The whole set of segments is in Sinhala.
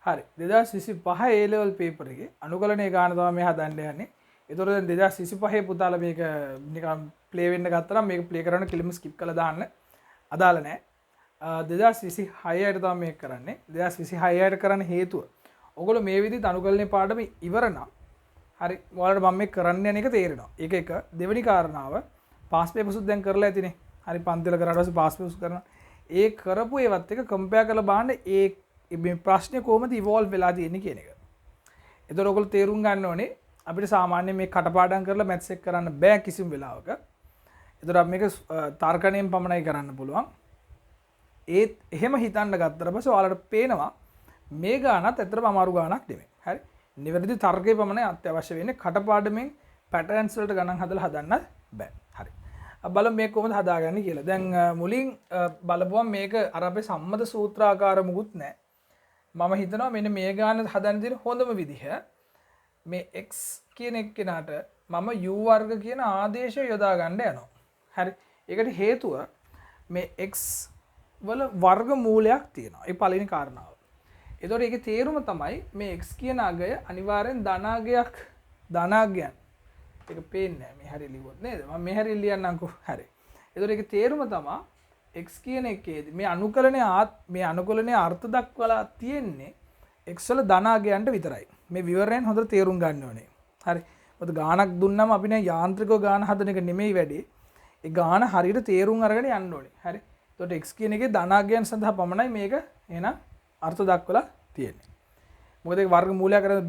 හරි 2025 A level paper එකේ අනුකලනයේ ගාන තමයි මේ හදන්න යන්නේ. ඒතකොට දැන් 2025 පුතාලා මේක නිකන් ප්ලේ වෙන්න ගත්තා නම් මේක ප්ලේ කරන්න කිලිම ස්කිප් කරලා දාන්න. අදාළ නැහැ. 2026 ට තමයි මේක කරන්නේ. 2026 ට කරන්න හේතුව ඔයගොල්ලෝ මේ විදිහට අනුකලනයේ පාඩම ඉවර නම් හරි ඔයාලට මම මේක කරන්න යන එක තේරෙනවා. ඒක එක. දෙවෙනි කාරණාව පාස් පේපර්ස් දැන් කරලා ඇතිනේ. හරි පන්තිල කරාට පස්සේ පාස් පේපර්ස් කරනවා. ඒ කරපු ඒවත් එක කම්පෙයාර් කරලා බලන්න මේ ප්‍රශ්නේ කොහොමද ඉවෝල්ව් වෙලා තියෙන්නේ කියන එක. එතකොට ඔයගොල්ලෝ තේරුම් ගන්න ඕනේ අපිට සාමාන්‍යයෙන් මේ කටපාඩම් කරලා මැත්ස් එක කරන්න බෑ කිසිම වෙලාවක. එතකොට අපි මේක තර්කණයෙන් පමණයි කරන්න පුළුවන්. ඒත් එහෙම හිතන්න ගත්තට පස්සේ ඔයාලට පේනවා මේ ගානත් ඇත්තටම අමාරු ගානක් නෙමෙයි. හරි. නිවැරදි තර්කය පමණයි අත්‍යවශ්‍ය වෙන්නේ. කටපාඩමෙන් පැටර්න්ස් වලට ගණන් හදලා හදන්න බෑ. හරි. බලමු මේක කොහොමද හදාගන්නේ කියලා. දැන් මුලින් බලපුවම මේක අර අපේ සම්මත සූත්‍රාකාර මුකුත් නැහැ. මම හිතනවා මෙන්න මේ ගාන හදන්න තියෙන හොඳම විදිහ මේ x කියන එක්කෙනාට මම u වර්ග කියන ආදේශය යොදා ගන්න යනවා. හරි. ඒකට හේතුව මේ x වල වර්ග මූලයක් තියෙනවා. ඒ පළවෙනි කාරණාව. එතකොට ඒකේ තේරුම තමයි මේ x කියන අගය අනිවාර්යෙන් ධනාගයක් ධනාගයන්. ඒක පේන්නේ නැහැ මේ හැරි ලිව්වොත් නේද? මම මේ හැරි ලියන්නම්කෝ. හරි. එතකොට ඒකේ තේරුම තමයි x කියන එකේදී මේ අනුකලනයේ අර්ථ දක්වලා තියෙන්නේ x වල ධනාගයන්ට විතරයි. මේ විවරණයෙන් හොඳට තේරුම් ගන්න ඕනේ. හරි. මොකද ගාණක් දුන්නම අපි නේ යාන්ත්‍රිකව ගාණ හදන එක නෙමෙයි වැඩේ. ඒ ගාණ හරියට තේරුම් අරගෙන යන්න ඕනේ. හරි. එතකොට x කියන එකේ ධනාගයන් සඳහා පමණයි මේක එහෙනම් අර්ථ දක්වලා තියෙන්නේ. මොකද ඒක වර්ග මූලයක් කරන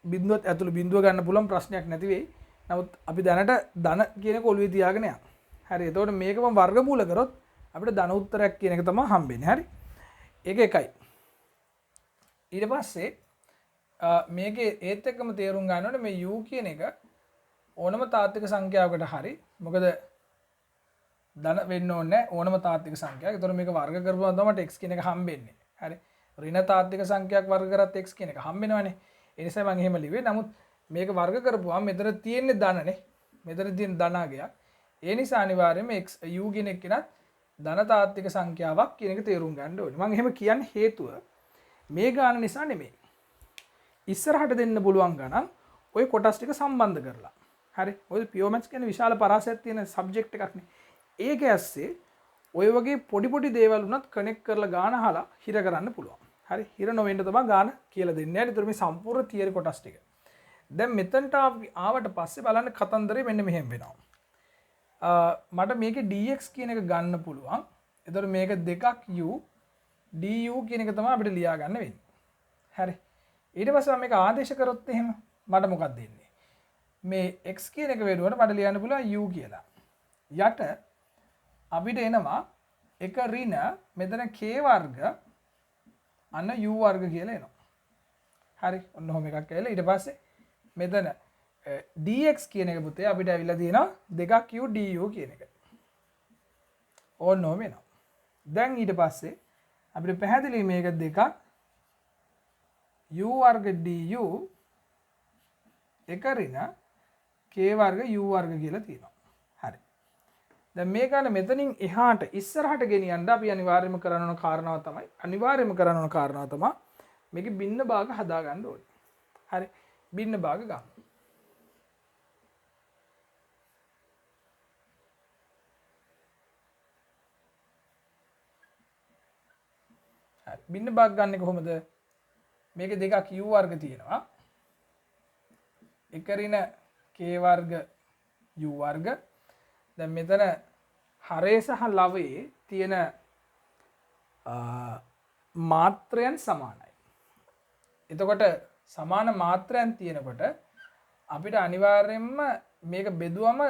බිඳුවත් ඇතුළේ බිඳුව ගන්න පුළුවන් ප්‍රශ්නයක් නැති වෙයි. නමුත් අපි දැනට ධන කියන එක ඔළුවේ තියාගෙන යනවා. හරි. එතකොට මේක මම වර්ගමූල කරොත් අපිට ධන උත්තරයක් කියන එක තමයි හම්බෙන්නේ. හරි. ඒක එකයි. ඊට පස්සේ මේකේ ඒත් එක්කම තේරුම් ගන්න ඕනේ මේ u කියන එක ඕනම තාත්වික සංඛ්‍යාවකට හරි මොකද ධන වෙන්න ඕනේ ඕනම තාත්වික සංඛ්‍යාවක්. ඒතකොට මේක වර්ග කරපුවම තමයි x කියන එක හම්බෙන්නේ. හරි. ඍණ තාත්වික සංඛ්‍යාවක් වර්ග කරත් x කියන එක හම්බෙනවනේ. ඒ නිසා මම එහෙම ලිව්වේ. නමුත් මේක වර්ග කරපුවම මෙතන තියෙන්නේ ධනනේ. මෙතන තියෙන ධනාගයක්. ඒ නිසා අනිවාර්යයෙන්ම x u කියන එක කෙනත් ධන තාත්වික සංඛ්‍යාවක් කියන එක තේරුම් ගන්න ඕනේ. මම එහෙම කියන්නේ හේතුව මේ ගාන නිසා නෙමෙයි. ඉස්සරහට දෙන්න පුළුවන් ගණන් ওই කොටස් ටික සම්බන්ධ කරලා. හරි. මොකද පියෝ මැත්ස් කියන්නේ විශාල පරාසයක් තියෙන සබ්ජෙක්ට් එකක් නේ. ඒක ඇස්සේ ඔය වගේ පොඩි පොඩි දේවල් උනත් කනෙක්ට් කරලා ගාන අහලා හිර කරන්න පුළුවන්. හරි. හිර නොවෙන්න තමයි ගාන කියලා දෙන්නේ. හරි. ඒතර මේ සම්පූර්ණ තියරි කොටස් ටික. දැන් මෙතනට ආවට පස්සේ බලන්න කතන්දරේ මෙන්න මෙහෙම වෙනවා. මට මේකේ dx කියන එක ගන්න පුළුවන්. එතකොට මේක දෙකක් u du කියන එක තමයි අපිට ලියා ගන්න වෙන්නේ. හරි. ඊට පස්සේ මම මේක ආදේශ කරොත් එහෙම මට මොකක්ද දෙන්නේ? මේ x කියන එක වෙනුවට මට ලියන්න පුළුවන් u කියලා. යට අපිට එනවා එක ඍණ මෙතන k වර්ග අන්න u වර්ග කියලා එනවා. හරි. ඔන්න ඔහොම එකක් ඇවිල්ලා ඊට පස්සේ මෙතන dx කියන එක පුතේ අපිට ඇවිල්ලා තියෙනවා දෙකක් u du කියන එක. ඕන්න ඔහොම එනවා. දැන් ඊට පස්සේ අපිට පැහැදිලි මේක දෙකක් u වර්ග du එක ඍණ k වර්ග u වර්ග කියලා තියෙනවා. හරි. දැන් මේ ගාන මෙතනින් එහාට ඉස්සරහට ගෙනියන්න අපි අනිවාර්යයෙන්ම කරන්න ඕන කාරණාව තමයි මේකේ බින්න භාග හදා ගන්න ඕනේ. හරි. බින්න භාග ගන්න. හරි. බින්න භාග ගන්න කොහොමද? මේකේ දෙකක් u වර්ග තියෙනවා. එක ඍණ k වර්ග u වර්ග. දැන් මෙතන හරේ සහ ලවයේ තියෙන මාත්‍රයන් සමානයි. එතකොට සමාන මාත්‍රයන් තියෙනකොට අපිට අනිවාර්යයෙන්ම මේක බෙදුවම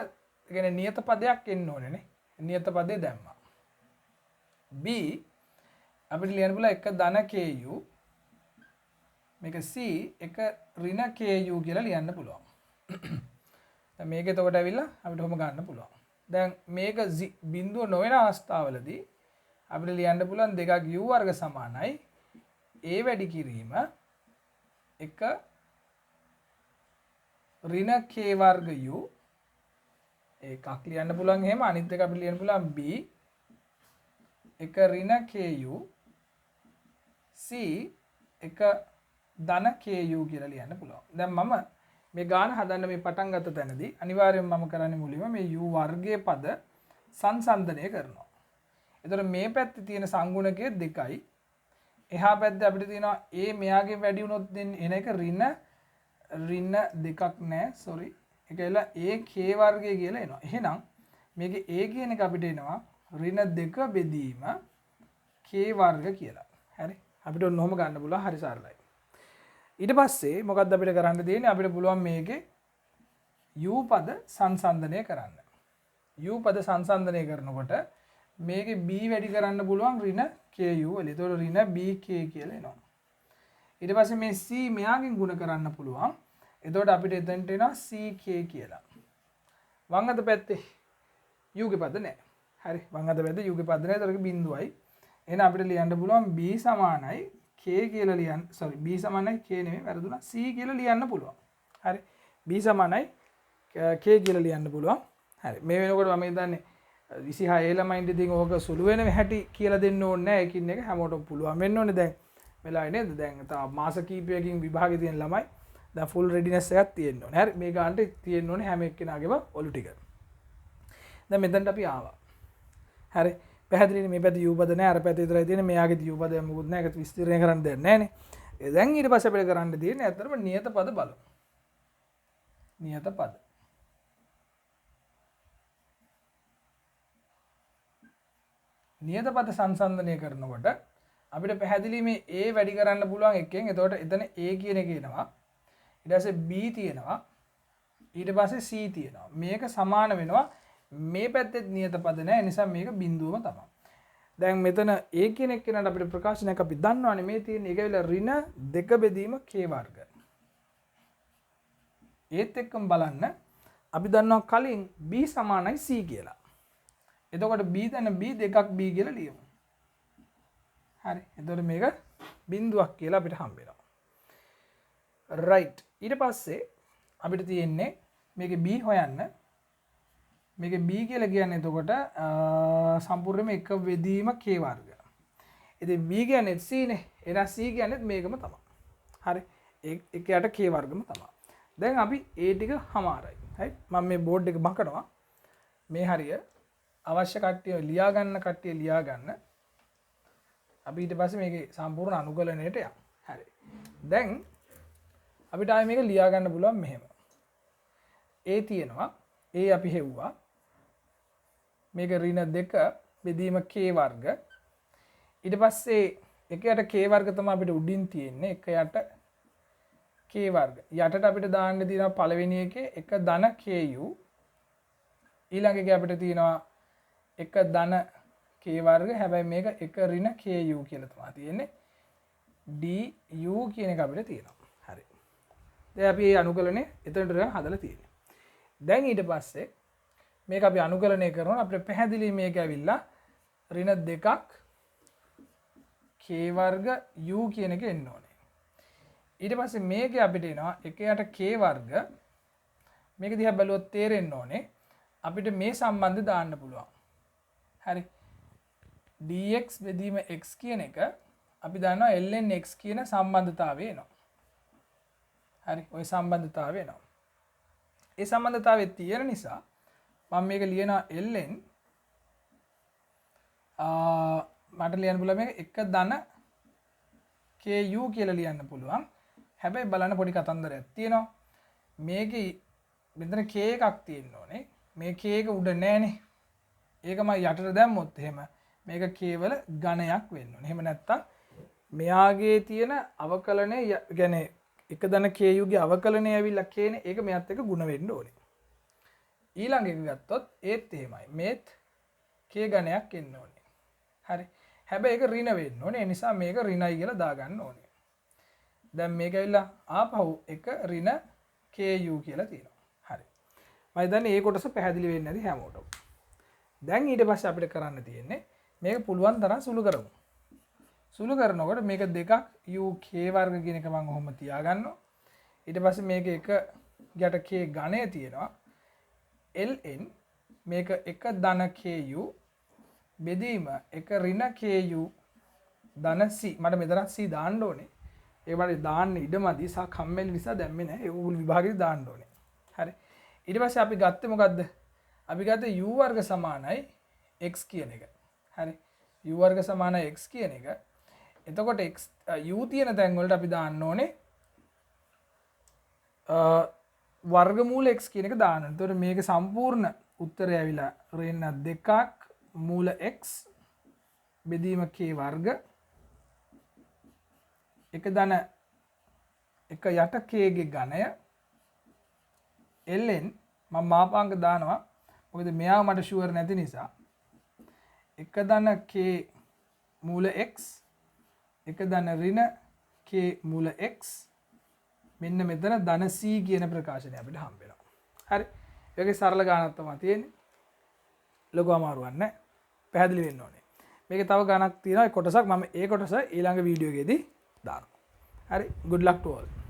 කියන්නේ නියත පදයක් එන්න ඕනේ නේ. නියත පදේ දැම්මා. b අපිට ලියන්න පුළුවන් එක ධන ku මේක c එක ඍණ ku කියලා ලියන්න පුළුවන්. දැන් මේක එතකොට ඇවිල්ලා අපිට කොහොම ගන්න පුළුවන්. දැන් මේක බිඳුව නොවන අවස්ථාවලදී අපිට ලියන්න පුළුවන් දෙකක් u වර්ග සමානයි a වැඩි කිරීම එක ඍණ k වර්ග u එකක් ලියන්න පුළුවන් එහෙම අනිත් එක අපිට ලියන්න පුළුවන් b එක ඍණ ku c එක ධන ku කියලා ලියන්න පුළුවන්. දැන් මම මේ ගාන හදන්න මේ පටන් ගත්ත තැනදී අනිවාර්යයෙන්ම මම කරන්නේ මුලින්ම මේ u වර්ගයේ පද සංසන්දනය කරනවා. එතකොට මේ පැත්තේ තියෙන සංගුණකයේ 2යි. එහා පැත්තේ අපිට තියෙනවා a මෙයාගේ වැඩි වුණොත් දෙන්නේ එන එක ඍණ 2ක් නෑ sorry. ඒක එලා a k වර්ගය කියලා එනවා. එහෙනම් මේකේ a කියන එක අපිට එනවා ඍණ 2 බෙදීම k වර්ග කියලා. හරි. අපිට ඔන්න ඔහොම ගන්න පුළුවන් හරි සරලයි. ඊට පස්සේ මොකක්ද අපිට කරන්න තියෙන්නේ? අපිට පුළුවන් මේකේ u පද සංසන්දනය කරන්න. u පද සංසන්දනය කරනකොට මේකේ b වැඩි කරන්න පුළුවන් ඍණ ku වල. ඒතකොට ඍණ bk කියලා එනවා. ඊට පස්සේ මේ c මෙයාගෙන් ගුණ කරන්න පුළුවන්. එතකොට අපිට එතනට එනවා ck කියලා. වම් අත පැත්තේ u ගේ පද නැහැ. හරි. වම් අත පැත්තේ u ගේ පද නැහැ. ඒතකොට බිඳුවයි. එහෙනම් අපිට ලියන්න පුළුවන් b සමානයි k කියලා ලියන්න sorry b සමානයි k නෙමෙයි වැරදුනා c කියලා ලියන්න පුළුවන්. හරි. b සමානයි k කියලා ලියන්න පුළුවන්. හරි. මේ වෙනකොට මම හිතන්නේ 26 ළමයින්ට ඉතින් ඕක සුළු වෙන හැටි කියලා දෙන්න ඕනේ නැහැ. ඒකින් එක හැමෝටම පුළුවන් වෙන්න ඕනේ දැන්. වෙලාවේ නේද? දැන් තා මාස කීපයකින් විභාගේ තියෙන ළමයි දැන් ෆුල් රෙඩිනස් එකක් තියෙන්න ඕනේ. හරි. මේ ගානට තියෙන්න ඕනේ හැම එක්කෙනාගේම ඔලු ටික. දැන් මෙතනට අපි ආවා. හරි. පැහැදිලිනේ මේ පැත්තේ u පද නැහැ අර පැත්තේ විතරයි තියෙන්නේ මෙයාගේ u පද මොකුත් නැහැ ඒක විස්තරණය කරන්න දෙයක් නැහැ නේ දැන් ඊට පස්සේ අපිට කරන්න තියෙන්නේ ඇත්තටම නියත පද බලමු නියත පද නියත පද සංසන්දනය කරනකොට අපිට පැහැදිලි මේ a වැඩි කරන්න පුළුවන් එකෙන් එතකොට එතන a කියන එක එනවා ඊට පස්සේ b තියෙනවා ඊට පස්සේ c තියෙනවා මේක සමාන වෙනවා මේ පැත්තේ නියත පද නැහැ නිසා මේක බිඳුවම තමයි. දැන් මෙතන a කියන එක කෙනාට අපිට ප්‍රකාශනයක් අපි දන්නවනේ මේ තියෙන එක විල ඍණ 2 බෙදීම k වර්ග. ඒත් එක්කම බලන්න අපි දන්නවා කලින් b සමානයි c කියලා. එතකොට b තැන b දෙකක් b කියලා ලියමු. හරි. එතකොට මේක බිඳුවක් කියලා අපිට හම්බ වෙනවා. right. ඊට පස්සේ අපිට තියෙන්නේ මේකේ b හොයන්න මේක b කියලා කියන්නේ එතකොට සම්පූර්ණයෙන්ම එක වෙදීම k වර්ග. ඉතින් b කියන්නේ c නේ. එහෙනම් c කියන්නේ මේකම තමයි. හරි. ඒක යට k වර්ගම තමයි. දැන් අපි a ටික හමාරයි. හරි. මම මේ බෝඩ් එක බකනවා. මේ හරිය අවශ්‍ය කට්ටිය ලියා ගන්න කට්ටිය ලියා ගන්න. අපි ඊට පස්සේ මේකේ සම්පූර්ණ අනුකලනයට යමු. හරි. දැන් අපිට ආයේ මේක ලියා ගන්න පුළුවන් මෙහෙම. a තියෙනවා. a අපි හෙව්වා. මේක ඍණ 2 බෙදීම k වර්ග ඊට පස්සේ එක යට k වර්ග තමයි අපිට උඩින් තියෙන්නේ එක යට k වර්ග යටට අපිට දාන්න තියෙනවා පළවෙනි එකේ එක ධන ku ඊළඟ එකේ අපිට තියෙනවා එක ධන k වර්ග හැබැයි මේක එක ඍණ ku කියලා තමයි තියෙන්නේ du කියන එක අපිට තියෙනවා හරි දැන් අපි මේ අනුකලනේ එතනට හදලා තියෙන්නේ දැන් ඊට පස්සේ මේක අපි අනුකලනය කරනවා අපිට පැහැදිලි මේක ඇවිල්ලා ඍණ 2ක් k වර්ග u කියන එක එන්න ඕනේ. ඊට පස්සේ මේකේ අපිට එනවා එක යට k වර්ග මේක දිහා බැලුවොත් තේරෙන්න ඕනේ අපිට මේ සම්බන්ධය දාන්න පුළුවන්. හරි. dx බෙදීම x කියන එක අපි දන්නවා ln x කියන සම්බන්ධතාවය එනවා. හරි. ওই සම්බන්ධතාවය එනවා. ඒ සම්බන්ධතාවය තියෙන නිසා මම මේක ලියනවා ln මට ලියන්න පුළුවන් මේක එක ධන ku කියලා ලියන්න පුළුවන්. හැබැයි බලන්න පොඩි කතන්දරයක් තියෙනවා. මේකේ මෙතන k එකක් තියෙන්න ඕනේ. මේ k එක උඩ නෑනේ. ඒක මම යටට දැම්මොත් එහෙම මේක k වල ඝනයක් වෙන්න ඕනේ. එහෙම නැත්තම් මෙයාගේ තියෙන අවකලනය يعني එක ධන ku ගේ අවකලනය ඇවිල්ලා k නේ. ඒක මෙයත් එක්ක ಗುಣ වෙන්න ඕනේ. ඊළඟ එක ගත්තොත් ඒත් එහෙමයි. මේත් k ඝනයක් එන්න ඕනේ. හරි. හැබැයි ඒක ඍණ වෙන්න ඕනේ. ඒ නිසා මේක ඍණයි කියලා දාගන්න ඕනේ. දැන් මේක ඇවිල්ලා ආපහු එක ඍණ ku කියලා තියෙනවා. හරි. මම හිතන්නේ මේ කොටස පැහැදිලි වෙන්නේ නැති හැමෝටම. දැන් ඊට පස්සේ අපිට කරන්න තියෙන්නේ මේක පුළුවන් තරම් සුළු කරමු. සුළු කරනකොට මේක දෙකක් u k වර්ග කියන එක මම ඔහොම තියාගන්නවා. ඊට පස්සේ මේක එක යට k ඝණය තියෙනවා. ln මේක එක ධන ku බෙදීම එක ඍණ ku ධන c මට මෙතන c දාන්න ඕනේ ඒවට දාන්න ඉඩමදි සහ කම්මැලි නිසා දැම්මේ නැහැ. ඒ උගුල් විභාගෙදි දාන්න ඕනේ. හරි. ඊට පස්සේ අපි ගත්තේ මොකද්ද? අපි ගත්තේ u වර්ග සමානයි x කියන එක. හරි. u වර්ග සමානයි x කියන එක. එතකොට x u තියෙන තැන් වලට අපි දාන්න ඕනේ වර්ගමූල x කියන එක දාන්න. එතකොට මේක සම්පූර්ණ උත්තරය ඇවිල්ලා ඍණ 2ක් මූල x බෙදීම k වර්ග එක ධන එක යට k ගේ ඝනය ln මම මාපාංක දානවා. මොකද මෙයාව මට ෂුවර් නැති නිසා එක ධන k මූල x එක ධන ඍණ k මූල x මෙන්න මෙතන ධන c කියන ප්‍රකාශනය අපිට හම්බ වෙනවා. හරි. ඒකේ සරල ගානක් තමයි තියෙන්නේ. ලොකු අමාරුවක් නැහැ. පැහැදිලි වෙන්න ඕනේ. මේකේ තව ගණක් තියෙනවා. ඒ කොටසක් මම ඒ කොටස ඊළඟ වීඩියෝ එකේදී දානවා. හරි. good luck to all.